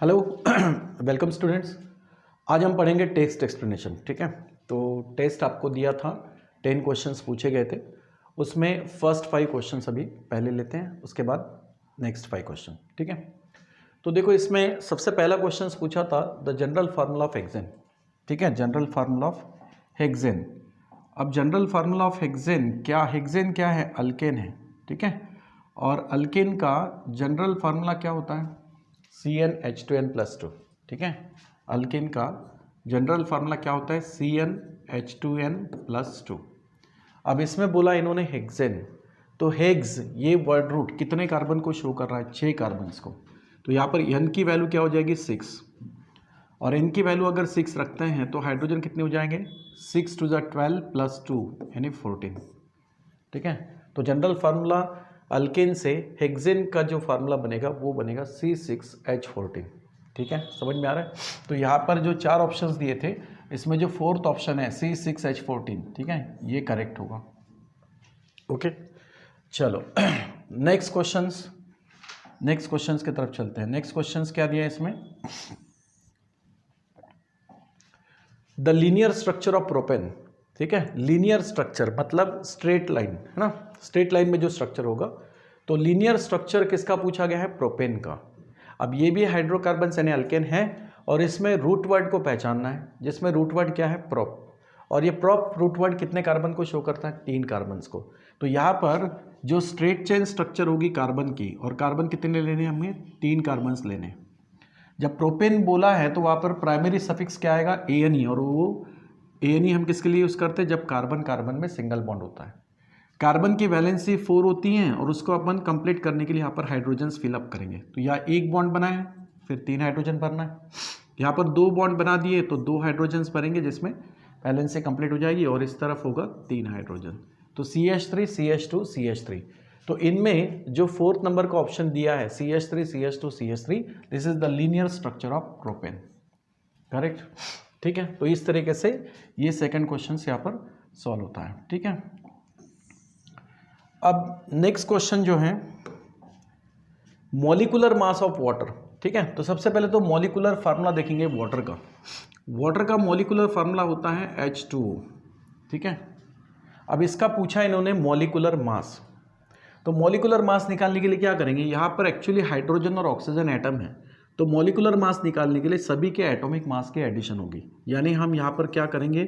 Hello welcome students. आज हम पढ़ेंगे टेक्स्ट एक्सप्लेनेशन। ठीक है, तो टेस्ट आपको दिया था, 10 क्वेश्चंस पूछे गए थे। उसमें फर्स्ट 5 क्वेश्चंस अभी पहले लेते हैं, उसके बाद नेक्स्ट 5 क्वेश्चन। ठीक है, तो देखो इसमें सबसे पहला क्वेश्चन पूछा था the general formula of hexane. ठीक है, जनरल फार्मूला ऑफ हेक्सेन। अब जनरल फार्मूला ऑफ हेक्सेन क्या है? अल्केन है। ठीक है, और अल्केन का जनरल फार्मूला क्या होता है? CnH2n+2। ठीक है, अल्केन का जनरल फार्मूला क्या होता है? CnH2n+2। अब इसमें बोला इन्होंने हेक्सेन, तो हेक्स ये वर्ड रूट कितने कार्बन को शो कर रहा है? 6 कार्बन को। तो यहाँ पर n की वैल्यू क्या हो जाएगी? 6, और n की वैल्यू अगर 6 रखते हैं तो हाइड्रोजन कितने हो जाएंगे? 6 × 12 + 2 यानी 14। ठीक है, तो जनरल फार्मूला अल्केन से हेक्सेन का जो फार्मूला बनेगा वो बनेगा C6H14। ठीक है, समझ में आ रहा है? तो यहाँ पर जो 4 ऑप्शंस दिए थे, इसमें जो 4th ऑप्शन है C6H14, ठीक है, ये करेक्ट होगा। ओके, चलो नेक्स्ट क्वेश्चंस की तरफ चलते हैं। नेक्स्ट क्वेश्चंस क्या दिया है इसमें? The linear structure of propane. ठीक है, लीनियर स्ट्रक्चर मतलब स्ट्रेट लाइन, है ना? स्ट्रेट लाइन में जो स्ट्रक्चर होगा, तो लीनियर स्ट्रक्चर किसका पूछा गया है? प्रोपेन का। अब ये भी हाइड्रोकार्बन यानी अल्केन है, और इसमें रूट वर्ड को पहचानना है, जिसमें रूट वर्ड क्या है? प्रोप। और ये प्रोप रूट वर्ड कितने कार्बन को शो करता है? 3 कार्बन्स को। तो यहाँ पर जो स्ट्रेट चेन स्ट्रक्चर होगी कार्बन की, और कार्बन कितने लेने हमें? 3 कार्बन्स लेने। जब प्रोपेन बोला है तो वहाँ पर प्राइमरी सफिक्स क्या आएगा? ANE, और वो ANE हम किसके लिए यूज़ करते हैं? जब कार्बन कार्बन में सिंगल बॉन्ड होता है। कार्बन की वैलेंसी 4 होती हैं, और उसको अपन कंप्लीट करने के लिए यहाँ पर हाइड्रोजन्स फिलअप करेंगे। तो यहाँ 1 बॉन्ड बना है, फिर 3 हाइड्रोजन भरना है। यहाँ पर 2 बॉन्ड बना दिए तो 2 हाइड्रोजन्स भरेंगे, जिसमें वैलेंसी कंप्लीट हो जाएगी, और इस तरफ होगा 3 हाइड्रोजन। तो CH3 CH2 CH3। तो इनमें जो 4th नंबर का ऑप्शन दिया है CH3 CH2 CH3, this is the linear structure of propane. Correct. ठीक है, तो इस तरीके से ये सेकंड क्वेश्चन यहाँ पर सॉल्व होता है। ठीक है, अब नेक्स्ट क्वेश्चन जो है मॉलिक्यूलर मास ऑफ वाटर। ठीक है, तो सबसे पहले तो मॉलिक्यूलर फार्मूला देखेंगे वाटर का। वाटर का मॉलिक्यूलर फार्मूला होता है H2O। ठीक है, अब इसका पूछा इन्होंने मॉलिक्यूलर मास। तो मॉलिक्यूलर मास निकालने के लिए क्या करेंगे? यहाँ पर एक्चुअली हाइड्रोजन और ऑक्सीजन एटम है, तो मॉलिक्यूलर मास निकालने के लिए सभी के एटॉमिक मास की एडिशन होगी। यानी हम यहाँ पर क्या करेंगे?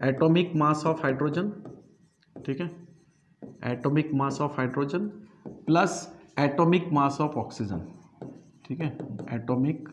एटॉमिक मास ऑफ हाइड्रोजन, ठीक है, atomic mass of hydrogen plus atomic mass of oxygen. ठीक है, atomic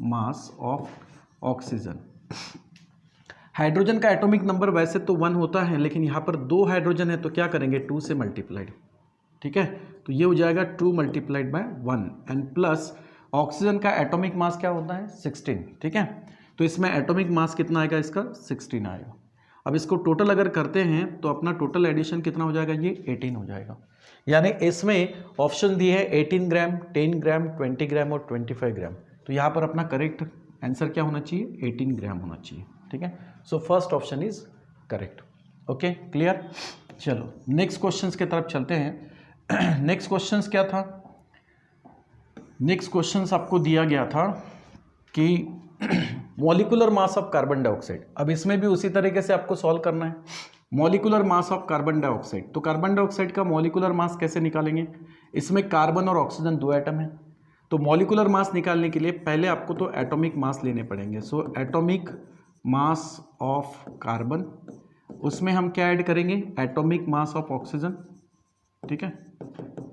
mass of oxygen. Hydrogen का एटॉमिक नंबर वैसे तो 1 होता है, लेकिन यहाँ पर 2 हाइड्रोजन है, तो क्या करेंगे? 2 से मल्टीप्लाइड। ठीक है, तो ये हो जाएगा 2 × 1 एंड प्लस ऑक्सीजन का एटॉमिक मास क्या होता है? 16। ठीक है, तो इसमें एटॉमिक मास कितना आएगा? इसका 16 आएगा। अब इसको टोटल अगर करते हैं तो अपना टोटल एडिशन कितना हो जाएगा? ये 18 हो जाएगा। यानी इसमें ऑप्शन दिए है 18 ग्राम, 10 ग्राम, 20 ग्राम और 25 ग्राम। तो यहाँ पर अपना करेक्ट आंसर क्या होना चाहिए? 18 ग्राम होना चाहिए। ठीक है, so first option is correct. Okay, clear. चलो नेक्स्ट क्वेश्चंस की तरफ चलते हैं। नेक्स्ट क्वेश्चंस क्या था? नेक्स्ट क्वेश्चंस आपको दिया गया था कि molecular mass of carbon dioxide. अब इसमें भी उसी तरीके से आपको सॉल्व करना है। Molecular mass of carbon dioxide, तो कार्बन डाइऑक्साइड का मॉलिक्यूलर मास कैसे निकालेंगे? इसमें कार्बन और ऑक्सीजन 2 एटम है, तो मॉलिक्यूलर मास निकालने के लिए पहले आपको तो एटॉमिक मास लेने पड़ेंगे। So atomic mass of carbon, उसमें हम क्या ऐड करेंगे? Atomic mass of oxygen. ठीक है,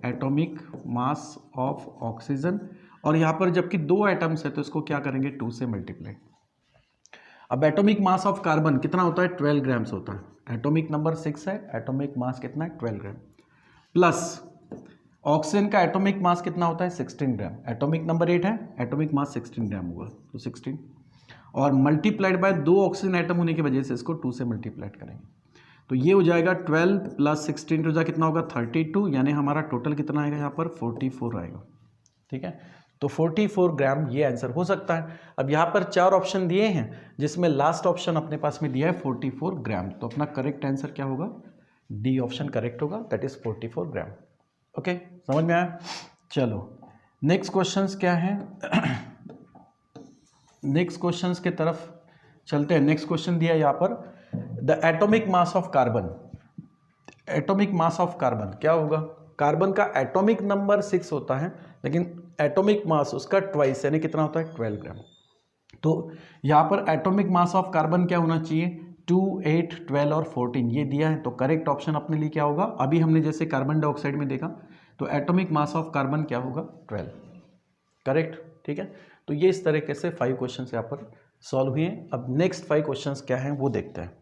एटॉमिक मास ऑफ ऑक्सीजन, और यहाँ पर जबकि 2 एटम्स है तो इसको क्या करेंगे? 2 से मल्टीप्लाई। अब एटॉमिक मास ऑफ कार्बन कितना होता है? 12 ग्राम्स होता है। एटॉमिक नंबर 6 है, एटॉमिक मास कितना है? 12 ग्राम। प्लस ऑक्सीजन का एटॉमिक मास कितना होता है? 16 ग्राम। एटॉमिक नंबर 8 है, एटॉमिक मास 16 ग्राम होगा, तो 16, और मल्टीप्लाइड बाय 2 ऑक्सीजन एटम होने की वजह से इसको 2 से मल्टीप्लाइड करेंगे। तो ये हो जाएगा 12 + 16 टू जा कितना होगा? 32, यानी हमारा टोटल कितना आएगा यहाँ पर? 44 आएगा। ठीक है, तो 44 ग्राम ये आंसर हो सकता है। अब यहाँ पर 4 ऑप्शन दिए हैं, जिसमें लास्ट ऑप्शन अपने पास में दिया है 44 ग्राम, तो अपना करेक्ट आंसर क्या होगा? डी ऑप्शन करेक्ट होगा, दैट इज 44 ग्राम। ओके, समझ में आया? चलो नेक्स्ट क्वेश्चंस क्या है? नेक्स्ट क्वेश्चन की तरफ चलते हैं। नेक्स्ट क्वेश्चन दिया यहाँ पर, the atomic mass of carbon. Atomic mass of carbon क्या होगा? कार्बन का एटॉमिक नंबर 6 होता है, लेकिन एटॉमिक मास उसका ट्वाइस यानी कितना होता है? 12 ग्राम। तो यहाँ पर एटॉमिक मास ऑफ कार्बन क्या होना चाहिए? 2, 8, 12 और 14 ये दिया है। तो करेक्ट ऑप्शन अपने लिए क्या होगा? अभी हमने जैसे कार्बन डाइऑक्साइड में देखा, तो एटॉमिक मास ऑफ कार्बन क्या होगा? 12। करेक्ट, ठीक है। तो ये इस तरीके से 5 क्वेश्चन यहाँ पर सॉल्व हुए हैं। अब नेक्स्ट 5 क्वेश्चन क्या हैं वो देखते हैं।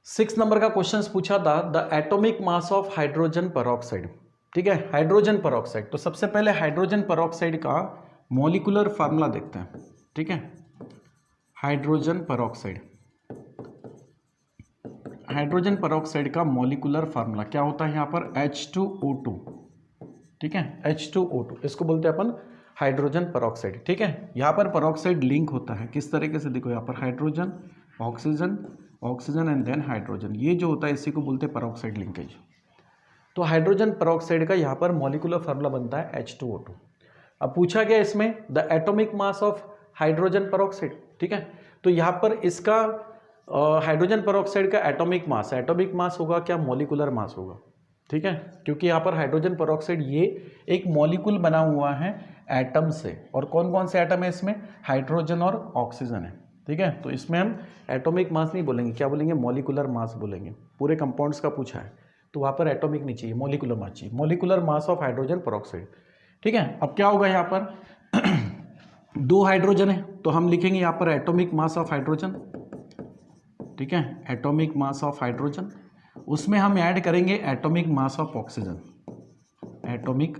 6 नंबर का क्वेश्चन पूछा था, the atomic mass of hydrogen peroxide. ठीक है, हाइड्रोजन पेरोक्साइड। तो सबसे पहले हाइड्रोजन पेरोक्साइड का मॉलिक्यूलर फार्मूला देखते हैं। ठीक है, हाइड्रोजन पेरोक्साइड। हाइड्रोजन पेरोक्साइड का मॉलिक्यूलर फार्मूला क्या होता है? यहाँ पर H2O2। ठीक है, H2O2 इसको बोलते हैं अपन हाइड्रोजन पेरोक्साइड। ठीक है, यहाँ पर पेरोक्साइड लिंक होता है किस तरीके से? देखो यहाँ पर hydrogen, oxygen, oxygen and then hydrogen, ये जो होता है इसी को बोलते हैं पेरोक्साइड लिंकेज। तो हाइड्रोजन पेरोक्साइड का यहाँ पर मॉलिक्यूलर फार्मूला बनता है H2O2। अब पूछा गया इसमें the atomic mass of hydrogen peroxide. ठीक है, तो यहाँ पर इसका हाइड्रोजन पेरोक्साइड का एटॉमिक मास, एटॉमिक मास होगा क्या? मॉलिक्यूलर मास होगा। ठीक है, क्योंकि यहाँ पर हाइड्रोजन पेरोक्साइड ये एक मॉलिक्यूल बना हुआ है एटम से, और कौन कौन से एटम है इसमें? हाइड्रोजन और ऑक्सीजन है। ठीक है, तो इसमें हम एटॉमिक मास नहीं बोलेंगे, क्या बोलेंगे? मॉलिक्यूलर मास बोलेंगे। पूरे कंपाउंड्स का पूछा है तो वहाँ पर एटॉमिक नहीं चाहिए, मॉलिक्यूलर मास चाहिए, molecular mass of hydrogen peroxide. ठीक है, अब क्या होगा यहाँ पर 2 हाइड्रोजन है तो हम लिखेंगे यहाँ पर एटॉमिक मास ऑफ हाइड्रोजन। ठीक है, एटॉमिक मास ऑफ हाइड्रोजन, उसमें हम ऐड करेंगे atomic mass of oxygen, atomic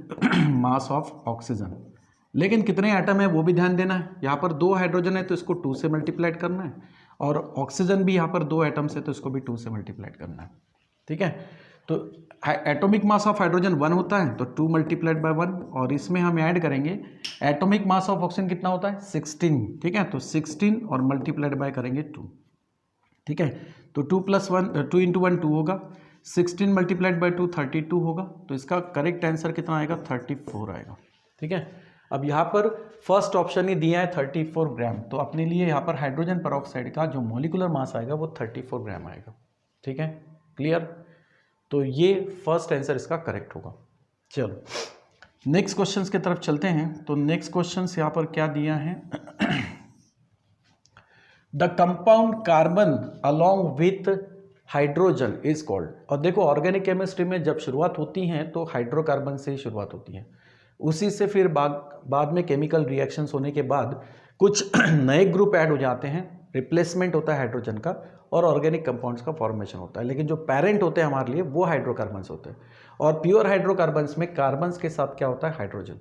mass of oxygen. लेकिन कितने एटम है वो भी ध्यान देना है। यहाँ पर 2 हाइड्रोजन है तो इसको 2 से मल्टीप्लाइड करना है, और ऑक्सीजन भी यहाँ पर 2 एटम्स है तो इसको भी 2 से मल्टीप्लाइड करना है। ठीक है, तो एटॉमिक मास ऑफ हाइड्रोजन 1 होता है तो 2 मल्टीप्लाइड बाय 1, और इसमें हम ऐड करेंगे एटॉमिक मास ऑफ ऑक्सीजन कितना होता है? 16। ठीक है, तो 16 और मल्टीप्लाइड बाय करेंगे 2। ठीक है, तो 2 + 1 2 × 1 2 होगा, 16 मल्टीप्लाइड बाय 2 32 होगा। तो इसका करेक्ट आंसर कितना आएगा? 34 आएगा। ठीक है, अब यहाँ पर फर्स्ट ऑप्शन ही दिया है 34 ग्राम, तो अपने लिए यहाँ पर हाइड्रोजन पेरोक्साइड का जो मॉलिक्यूलर मास आएगा वो 34 ग्राम आएगा। ठीक है, क्लियर? तो ये फर्स्ट आंसर इसका करेक्ट होगा। चलो नेक्स्ट क्वेश्चन की तरफ चलते हैं। तो नेक्स्ट क्वेश्चन यहाँ पर क्या दिया है? The compound carbon along with hydrogen is called. और देखो ऑर्गेनिक केमिस्ट्री में जब शुरुआत होती है तो हाइड्रोकार्बन से ही शुरुआत होती है, उसी से फिर बाद में केमिकल रिएक्शंस होने के बाद कुछ नए ग्रुप ऐड हो जाते हैं, रिप्लेसमेंट होता है हाइड्रोजन का, और ऑर्गेनिक कंपाउंड्स का फॉर्मेशन होता है। लेकिन जो पेरेंट होते हैं हमारे लिए वो हाइड्रोकार्बन्स होते हैं, और प्योर हाइड्रोकार्बन्स में कार्बन्स के साथ क्या होता है? हाइड्रोजन।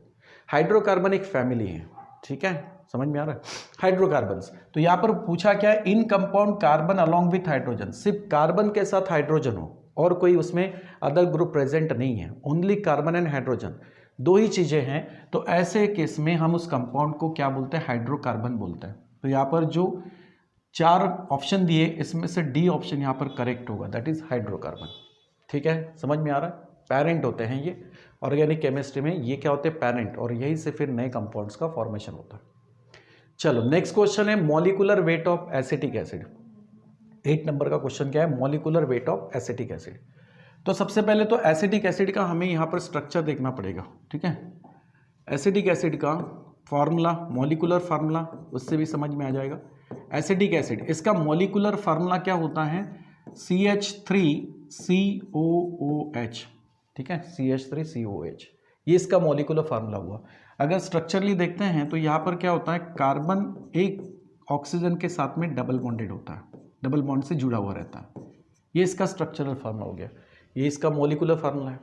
हाइड्रोकार्बन एक फैमिली है। ठीक है, समझ में आ रहा है? हाइड्रोकार्बन्स। तो यहाँ पर पूछा क्या है? इन compound carbon along with hydrogen, सिर्फ कार्बन के साथ हाइड्रोजन हो और कोई उसमें अदर ग्रुप प्रेजेंट नहीं है, ओनली कार्बन एंड हाइड्रोजन, 2 ही चीजें हैं, तो ऐसे केस में हम उस कंपाउंड को क्या बोलते हैं? हाइड्रोकार्बन बोलते हैं। तो यहाँ पर जो 4 ऑप्शन दिए इसमें से डी ऑप्शन यहाँ पर करेक्ट होगा, दैट इज हाइड्रोकार्बन। ठीक है, समझ में आ रहा है? पेरेंट होते हैं ये ऑर्गेनिक केमिस्ट्री में, ये क्या होते हैं? पेरेंट, और यही से फिर नए कंपाउंड्स का फॉर्मेशन होता है। चलो नेक्स्ट क्वेश्चन है molecular weight of acetic acid. 8 number का क्वेश्चन क्या है? Molecular weight of acetic acid. तो सबसे पहले तो एसिटिक एसिड का हमें यहाँ पर स्ट्रक्चर देखना पड़ेगा। ठीक है, एसिटिक एसिड का फार्मूला, मॉलिक्यूलर फार्मूला उससे भी समझ में आ जाएगा। एसिटिक एसिड, इसका मॉलिक्यूलर फार्मूला क्या होता है? CH3COOH। ठीक है, CH3COOH, ये इसका मॉलिक्यूलर फार्मूला हुआ। अगर स्ट्रक्चरली देखते हैं तो यहाँ पर क्या होता है? कार्बन एक ऑक्सीजन के साथ में डबल बॉन्डेड होता है, डबल बॉन्ड से जुड़ा हुआ रहता है, ये इसका स्ट्रक्चरल फार्मूला हो गया, ये इसका मॉलिक्यूलर फार्मूला है।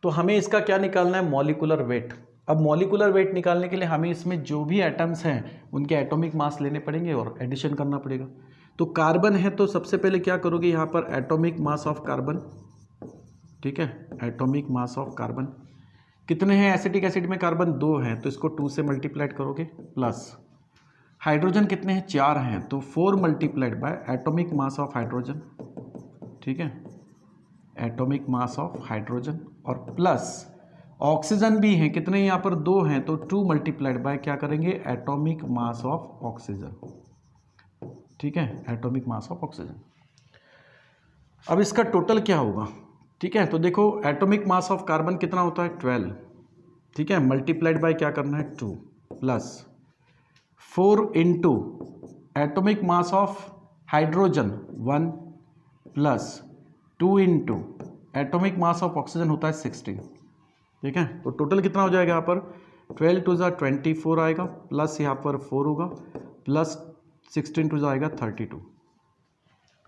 तो हमें इसका क्या निकालना है? Molecular weight. अब मॉलिक्यूलर वेट निकालने के लिए हमें इसमें जो भी एटम्स हैं उनके एटॉमिक मास लेने पड़ेंगे और एडिशन करना पड़ेगा। तो कार्बन है तो सबसे पहले क्या करोगे? यहाँ पर एटॉमिक मास ऑफ कार्बन। ठीक है, एटॉमिक मास ऑफ कार्बन कितने हैं? एसिटिक एसिड में कार्बन 2 हैं तो इसको 2 से मल्टीप्लाइड करोगे, प्लस हाइड्रोजन कितने हैं? 4 हैं तो 4 multiplied by atomic mass of hydrogen. ठीक है, एटॉमिक मास ऑफ हाइड्रोजन, और प्लस ऑक्सीजन भी हैं, कितने यहाँ पर 2 हैं, तो 2 मल्टीप्लाइड बाय क्या करेंगे, एटॉमिक मास ऑफ ऑक्सीजन, ठीक है, एटॉमिक मास ऑफ ऑक्सीजन। अब इसका टोटल क्या होगा, ठीक है, तो देखो एटॉमिक मास ऑफ कार्बन कितना होता है 12, ठीक है, मल्टीप्लाइड बाय क्या करना है 2 plus 4 into atomic mass of hydrogen 1 plus 2 into atomic mass of oxygen होता है 16, ठीक है, तो टोटल कितना हो जाएगा यहाँ पर 12 टू ज़ा 24 आएगा, प्लस यहाँ पर 4 होगा, प्लस 16 टू ज़ा आएगा 32,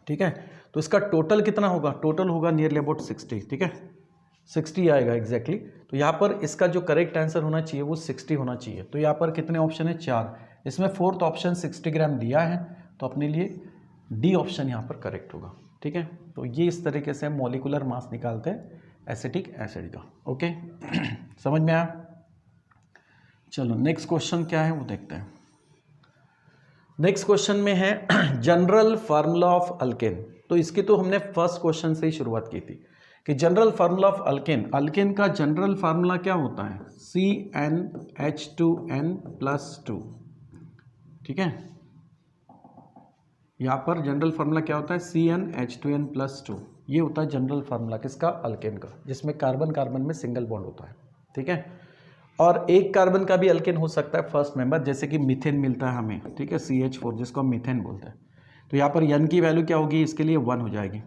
ठीक है, तो इसका टोटल कितना होगा, टोटल होगा नियरली अबाउट 60, ठीक है, 60 आएगा एग्जैक्टली। तो यहाँ पर इसका जो करेक्ट आंसर होना चाहिए वो 60 होना चाहिए। तो यहाँ पर कितने ऑप्शन है, 4, इसमें फोर्थ ऑप्शन 60 ग्राम दिया है, तो अपने लिए डी ऑप्शन यहाँ पर करेक्ट होगा, ठीक है। तो ये इस तरीके से हम मॉलिकुलर मास निकालते हैं एसिटिक एसिड का, ओके समझ में आया। चलो नेक्स्ट क्वेश्चन क्या है वो देखते हैं। नेक्स्ट क्वेश्चन में है जनरल फार्मूला ऑफ अल्केन। तो इसकी तो हमने फर्स्ट क्वेश्चन से ही शुरुआत की थी कि general formula of alkane, alkane का जनरल फार्मूला क्या होता है, CnH2n+2, ठीक है, यहाँ पर जनरल फार्मूला क्या होता है CnH2n+2, ये होता है जनरल फार्मूला किसका, अल्केन का, जिसमें कार्बन कार्बन में सिंगल बॉन्ड होता है, ठीक है। और एक कार्बन का भी अल्केन हो सकता है फर्स्ट मेंबर, जैसे कि मीथेन मिलता है हमें, ठीक है, CH4 जिसको हम मीथेन बोलते हैं। तो यहाँ पर n की वैल्यू क्या होगी, इसके लिए 1 हो जाएगी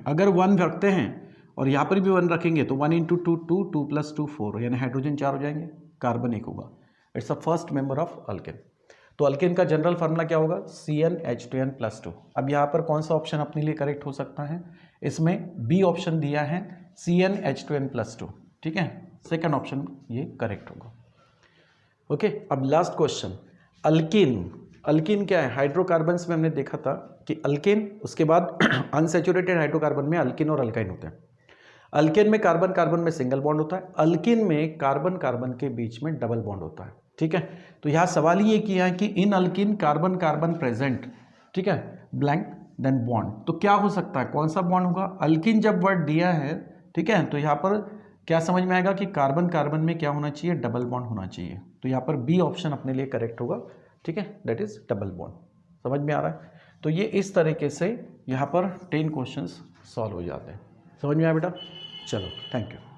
अगर 1 रखते हैं और यहाँ पर भी 1 रखेंगे तो 1 × 2 2, 2 + 2 4, यानी हाइड्रोजन 4 हो जाएंगे, कार्बन 1 होगा। It's a first member of alkane. तो अल्केन का जनरल फार्मूला क्या होगा CnH2n+2। अब यहाँ पर कौन सा ऑप्शन अपने लिए करेक्ट हो सकता है, इसमें बी ऑप्शन दिया है CnH2n+2, ठीक है, सेकंड ऑप्शन ये करेक्ट होगा, ओके। अब लास्ट क्वेश्चन, अल्कीन। अल्कीन क्या है, हाइड्रोकार्बन्स में हमने देखा था कि अल्केन, उसके बाद अनसैचुरेटेड हाइड्रोकार्बन में अल्कीन और अल्काइन होते हैं। अल्केन में कार्बन कार्बन में सिंगल बॉन्ड होता है, अल्कीन में कार्बन कार्बन के बीच में डबल बॉन्ड होता है, ठीक है। तो यहाँ सवाल ये किया है कि इन अल्कीन कार्बन कार्बन प्रेजेंट, ठीक है, ब्लैंक देन बॉन्ड, तो क्या हो सकता है, कौन सा बॉन्ड होगा। अल्कीन जब वर्ड दिया है, ठीक है, तो यहाँ पर क्या समझ में आएगा कि कार्बन कार्बन में क्या होना चाहिए, डबल बॉन्ड होना चाहिए। तो यहाँ पर बी ऑप्शन अपने लिए करेक्ट होगा, ठीक है, दैट इज डबल बॉन्ड। समझ में आ रहा है। तो ये इस तरीके से यहाँ पर 10 क्वेश्चंस सॉल्व हो जाते हैं। समझ में आया बेटा, चलो थैंक यू।